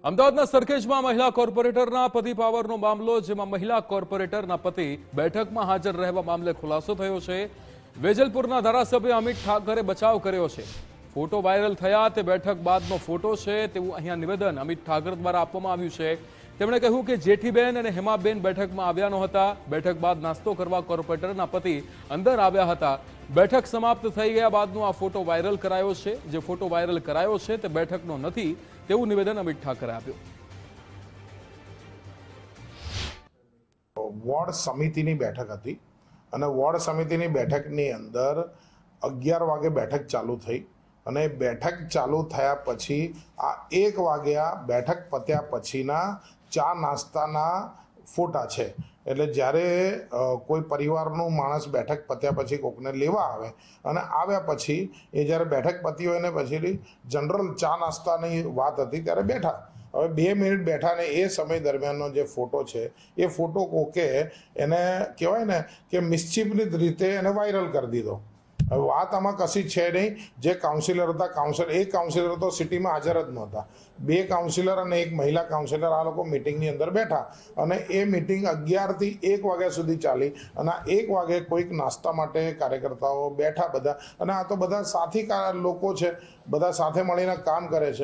અમદાવાદના સરખેજમાં મહિલા કોર્પોરેટરના પતિ પાવરનો મામલો, જેમાં મહિલા કોર્પોરેટરના પતિ બેઠકમાં હાજર રહેવા મામલે ખુલાસો થયો છે। વેજલપુરના ધારાસભ્ય અમિત ઠાકરે બચાવ કર્યો છે। ફોટો વાયરલ થયા તે બેઠક બાદનો ફોટો છે તેવું અહીંયા નિવેદન અમિત ઠાકર દ્વારા આપવામાં આવ્યું છે। તેમણે કહ્યું કે જેઠીબેન અને હેમાબેન બેઠકમાં આવ્યા નહોતા। બેઠક બાદ નાસ્તો કરવા કોર્પોરેટરના પતિ અંદર આવ્યા હતા। બેઠક સમાપ્ત થઈ ગયા બાદનો આ ફોટો વાયરલ કરાયો છે। જે ફોટો વાયરલ કરાયો છે તે બેઠકનો નથી તેવું નિવેદન અમિત ઠાકરે આપ્યું। વોર્ડ સમિતિની બેઠક હતી અને વોર્ડ સમિતિની બેઠકની અંદર 11 વાગે બેઠક ચાલુ થઈ અને બેઠક ચાલુ થયા પછી આ 1 વાગ્યા બેઠક પત્યા પછીના ચા નાસ્તાના ફોટા છે। એટલે જ્યારે કોઈ પરિવારનું માણસ બેઠક પત્યા પછી કોકને લેવા આવે અને આવ્યા પછી એ જ્યારે બેઠક પતી હોય ને પછી જનરલ ચા નાસ્તાની વાત હતી ત્યારે બેઠા। હવે 2 મિનિટ બેઠા ને એ સમય દરમિયાનનો જે ફોટો છે એ ફોટો કોકે એને કહેવાય ને કે મિસચીફની રીતે એને વાયરલ કરી દીધો। હવે વાત આમાં કશી છે નહીં। જે કાઉન્સિલર હતા એક કાઉન્સિલર તો સિટીમાં હાજર જ નહોતા। 2 કાઉન્સિલર અને 1 મહિલા કાઉન્સિલર આ લોકો મિટિંગની અંદર બેઠા અને એ મિટિંગ 11 થી 1 વાગ્યા સુધી ચાલી અને 1 વાગે કોઈક નાસ્તા માટે કાર્યકર્તાઓ બેઠા બધા અને આ તો બધા સાથી લોકો છે, બધા સાથે મળીને કામ કરે છે।